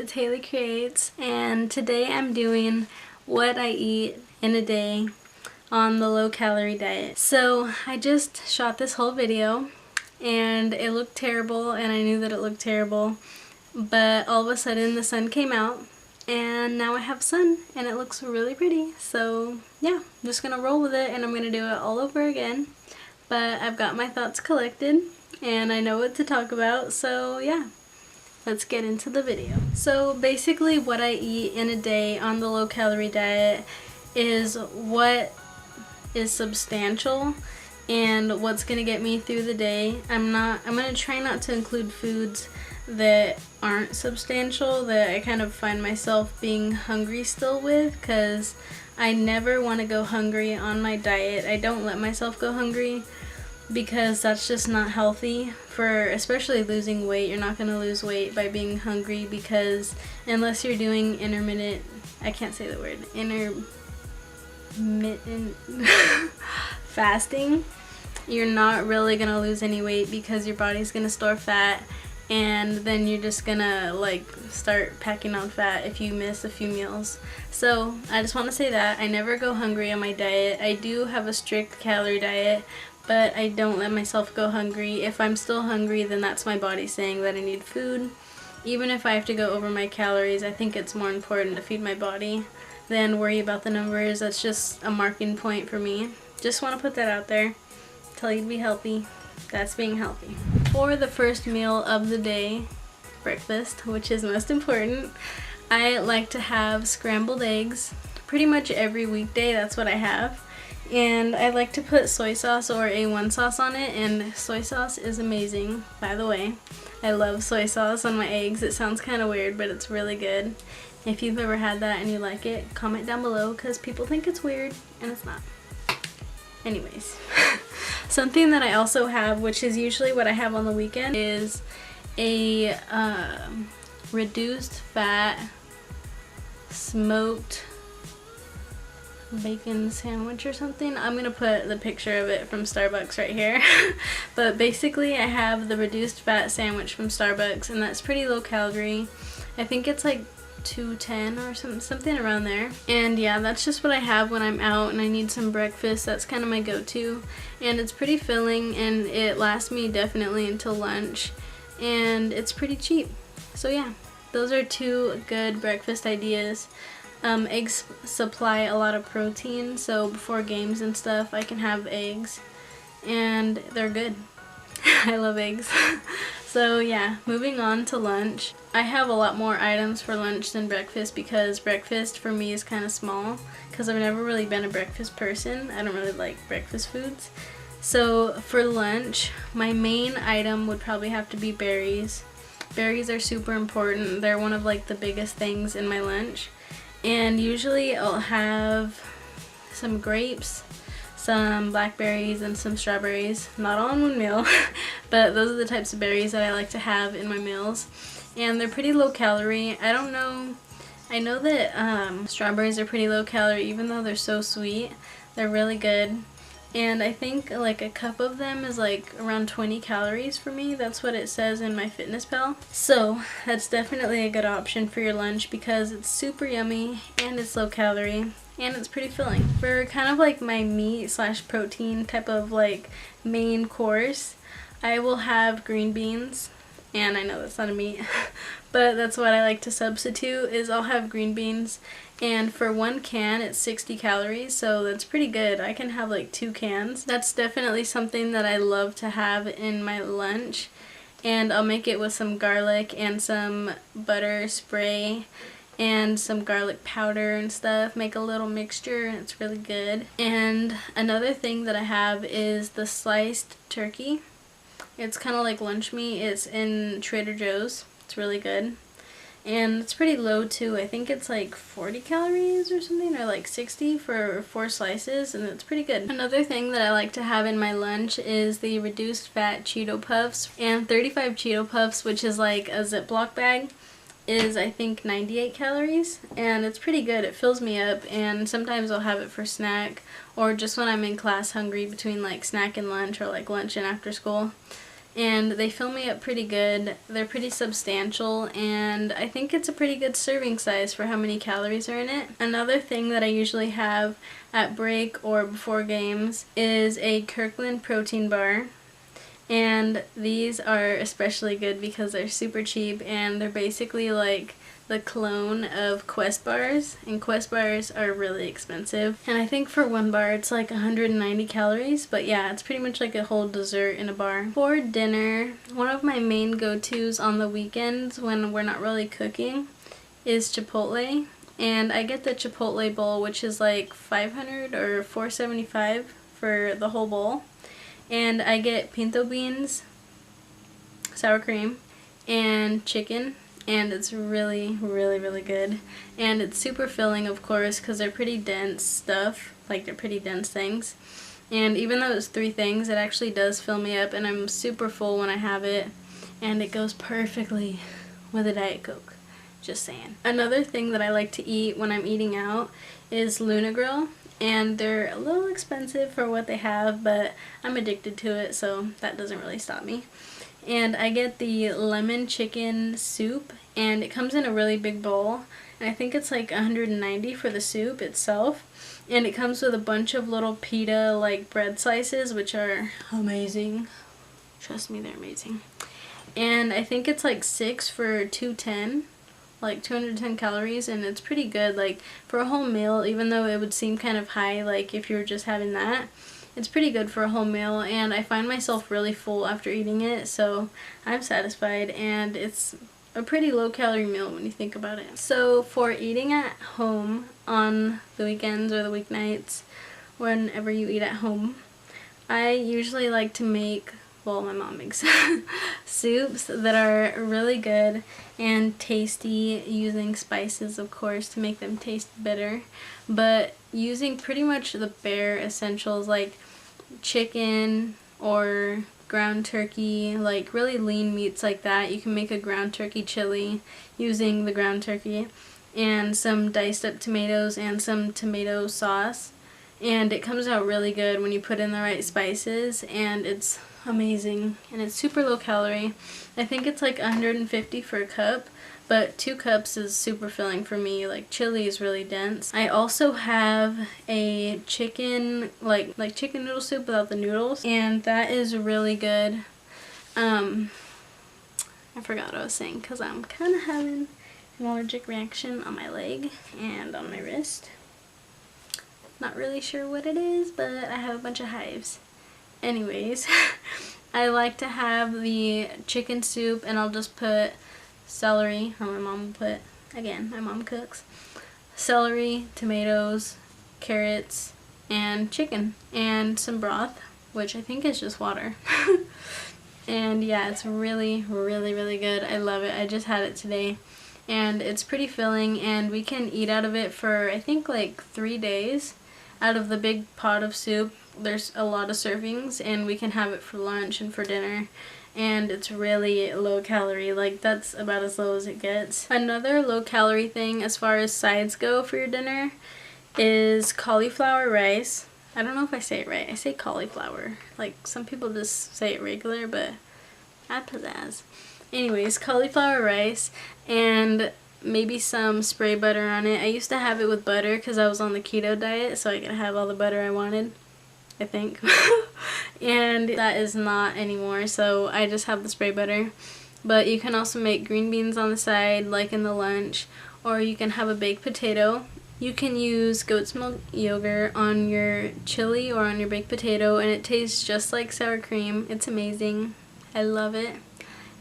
it's HaleyCreates, and today I'm doing what I eat in a day on the low-calorie diet. So I just shot this whole video and it looked terrible, and I knew that it looked terrible, but all of a sudden the sun came out and now I have sun and it looks really pretty. So yeah, I'm just gonna roll with it and I'm gonna do it all over again. But I've got my thoughts collected and I know what to talk about, so yeah, let's get into the video. So basically what I eat in a day on the low-calorie diet is what is substantial and what's gonna get me through the day. I'm gonna try not to include foods that aren't substantial, that I kind of find myself being hungry still with, because I never want to go hungry on my diet. I don't let myself go hungry because that's just not healthy for especially losing weight. You're not going to lose weight by being hungry, because unless you're doing intermittent, I can't say the word, intermittent fasting, you're not really going to lose any weight because your body's going to store fat, and then you're just gonna like start packing on fat if you miss a few meals. So I just want to say that I never go hungry on my diet. I do have a strict calorie diet, but I don't let myself go hungry. If I'm still hungry, then that's my body saying that I need food. Even if I have to go over my calories, I think it's more important to feed my body than worry about the numbers. That's just a marking point for me. Just want to put that out there. Tell you to be healthy. That's being healthy. For the first meal of the day, breakfast, which is most important, I like to have scrambled eggs pretty much every weekday. That's what I have. And I like to put soy sauce or A1 sauce on it, and soy sauce is amazing, by the way. I love soy sauce on my eggs. It sounds kind of weird, but it's really good. If you've ever had that and you like it, comment down below, because people think it's weird and it's not. Anyways. Something that I also have, which is usually what I have on the weekend, is a reduced fat smoked bacon sandwich or something. I'm gonna put the picture of it from Starbucks right here. But basically I have the reduced fat sandwich from Starbucks, and that's pretty low calorie. I think it's like 210 or something around there. And yeah, that's just what I have when I'm out and I need some breakfast. That's kind of my go-to, and it's pretty filling and it lasts me definitely until lunch, and it's pretty cheap. So yeah, those are two good breakfast ideas. Eggs supply a lot of protein, so before games and stuff I can have eggs and they're good. I love eggs. So yeah, moving on to lunch. I have a lot more items for lunch than breakfast, because breakfast for me is kind of small, because I've never really been a breakfast person. I don't really like breakfast foods. So for lunch, my main item would probably have to be berries. Berries are super important. They're one of like the biggest things in my lunch. And usually I'll have some grapes, some blackberries, and some strawberries. Not all in one meal, but those are the types of berries that I like to have in my meals. And they're pretty low calorie. I don't know, I know that strawberries are pretty low calorie, even though they're so sweet. They're really good. And I think like a cup of them is like around 20 calories for me. That's what it says in MyFitnessPal. So that's definitely a good option for your lunch, because it's super yummy and it's low calorie and it's pretty filling. For kind of like my meat / protein type of like main course, I will have green beans. And I know that's not a meat, but that's what I like to substitute, is I'll have green beans. And for one can, it's 60 calories, so that's pretty good. I can have like 2 cans. That's definitely something that I love to have in my lunch. And I'll make it with some garlic and some butter spray and some garlic powder and stuff. Make a little mixture, and it's really good. And another thing that I have is the sliced turkey. It's kind of like lunch meat. It's in Trader Joe's. It's really good. And it's pretty low too. I think it's like 40 calories or something, or like 60 for 4 slices, and it's pretty good. Another thing that I like to have in my lunch is the reduced fat Cheeto Puffs. And 35 Cheeto Puffs, which is like a Ziploc bag, is I think 98 calories, and it's pretty good. It fills me up, and sometimes I'll have it for snack, or just when I'm in class hungry between like snack and lunch, or like lunch and after school. and they fill me up pretty good. They're pretty substantial, and I think it's a pretty good serving size for how many calories are in it. Another thing that I usually have at break or before games is a Kirkland protein bar. And these are especially good because they're super cheap, and they're basically like the clone of Quest bars, and Quest bars are really expensive. And I think for one bar it's like 190 calories, but yeah, it's pretty much like a whole dessert in a bar. For dinner, one of my main go-tos on the weekends when we're not really cooking is Chipotle. And I get the Chipotle bowl, which is like 500 or 475 for the whole bowl. And I get pinto beans, sour cream, and chicken, and it's really, really, really good. And it's super filling, of course, because they're pretty dense stuff, like they're pretty dense things. And even though it's 3 things, it actually does fill me up, and I'm super full when I have it, and it goes perfectly with a Diet Coke. Just saying. Another thing that I like to eat when I'm eating out is Luna Grill. And they're a little expensive for what they have, but I'm addicted to it, so that doesn't really stop me. And I get the lemon chicken soup, and it comes in a really big bowl, and I think it's like 190 for the soup itself. And it comes with a bunch of little pita like bread slices, which are amazing. Trust me, they're amazing. And I think it's like 6 for 210. Like 210 calories, and it's pretty good like for a whole meal, even though it would seem kind of high like if you were just having that. It's pretty good for a whole meal, and I find myself really full after eating it, so I'm satisfied, and it's a pretty low calorie meal when you think about it. So for eating at home on the weekends or the weeknights, whenever you eat at home, I usually like to make, well, my mom makes soups that are really good and tasty, using spices, of course, to make them taste better, but using pretty much the bare essentials like chicken or ground turkey, like really lean meats like that. You can make a ground turkey chili using the ground turkey and some diced up tomatoes and some tomato sauce, and it comes out really good when you put in the right spices, and it's amazing, and it's super low calorie. I think it's like 150 for a cup, but 2 cups is super filling for me. Like chili is really dense. I also have a chicken, like chicken noodle soup without the noodles, and that is really good. I forgot what I was saying because I'm kind of having an allergic reaction on my leg and on my wrist. Not really sure what it is, but I have a bunch of hives. Anyways, I like to have the chicken soup, and I'll just put celery, or my mom will put, again, my mom cooks, celery, tomatoes, carrots, and chicken, and some broth, which I think is just water. And yeah, it's really, really, really good. I love it. I just had it today, and it's pretty filling, and we can eat out of it for, I think, like 3 days. Out of the big pot of soup, there's a lot of servings, and we can have it for lunch and for dinner, and it's really low calorie. Like, that's about as low as it gets. Another low calorie thing as far as sides go for your dinner is cauliflower rice. I don't know if I say it right. I say cauliflower. Like, some people just say it regular, but add pizzazz. Anyways, cauliflower rice and maybe some spray butter on it. I used to have it with butter because I was on the keto diet, so I could have all the butter I wanted, I think. And that is not anymore, so I just have the spray butter. But you can also make green beans on the side, like in the lunch, or you can have a baked potato. You can use goat's milk yogurt on your chili or on your baked potato, and it tastes just like sour cream. It's amazing. I love it.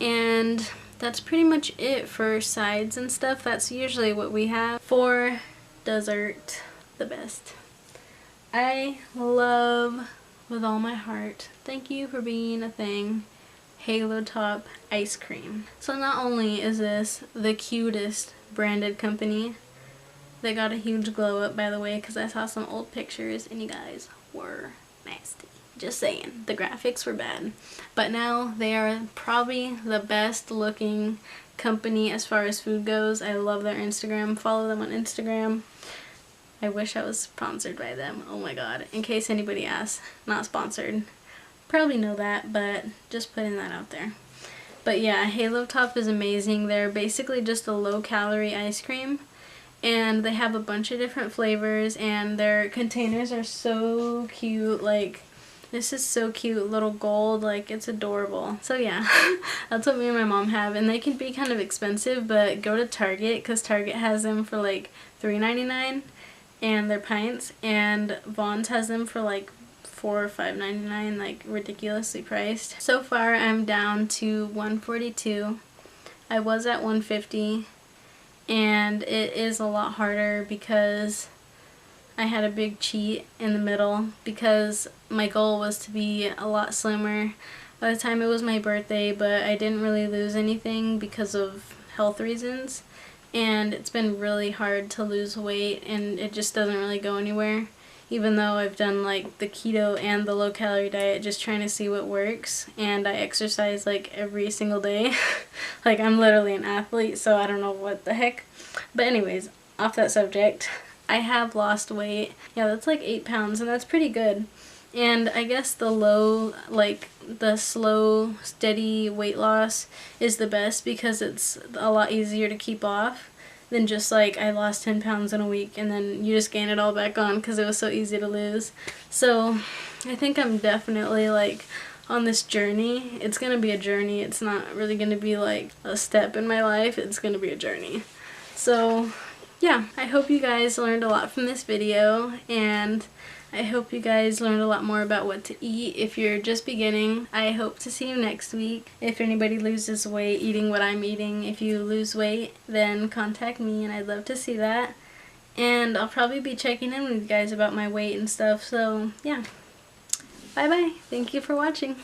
And that's pretty much it for sides and stuff. That's usually what we have. For dessert, the best. I love, with all my heart, thank you for being a thing, Halo Top ice cream. So not only is this the cutest branded company, they got a huge glow up, by the way, because I saw some old pictures and you guys were nasty. Just saying, the graphics were bad. But now they are probably the best looking company as far as food goes. I love their Instagram. Follow them on Instagram. I wish I was sponsored by them. Oh my god. In case anybody asks, not sponsored. probably know that, but just putting that out there. But yeah, Halo Top is amazing. They're basically just a low-calorie ice cream, and they have a bunch of different flavors, and their containers are so cute. Like, this is so cute, little gold, like, it's adorable. So yeah, that's what me and my mom have, and they can be kind of expensive, but go to Target, because Target has them for like $3.99, and they're pints, and Vons has them for like $4 or $5.99, like ridiculously priced. So far I'm down to 142. I was at 150, and it is a lot harder because I had a big cheat in the middle, because my goal was to be a lot slimmer by the time it was my birthday, but I didn't really lose anything because of health reasons, and it's been really hard to lose weight, and it just doesn't really go anywhere, even though I've done like the keto and the low calorie diet, just trying to see what works, and I exercise like every single day. Like, I'm literally an athlete, so I don't know what the heck. But anyways, off that subject, I have lost weight. Yeah, that's like 8 pounds, and that's pretty good. And I guess the slow, steady weight loss is the best, because it's a lot easier to keep off than just like I lost 10 pounds in a week and then you just gain it all back on because it was so easy to lose. So I think I'm definitely like on this journey. It's gonna be a journey. It's not really gonna be like a step in my life. It's gonna be a journey. So yeah, I hope you guys learned a lot from this video, and I hope you guys learned a lot more about what to eat if you're just beginning. I hope to see you next week. If anybody loses weight eating what I'm eating, if you lose weight, then contact me, and I'd love to see that. And I'll probably be checking in with you guys about my weight and stuff. So yeah, bye bye. Thank you for watching.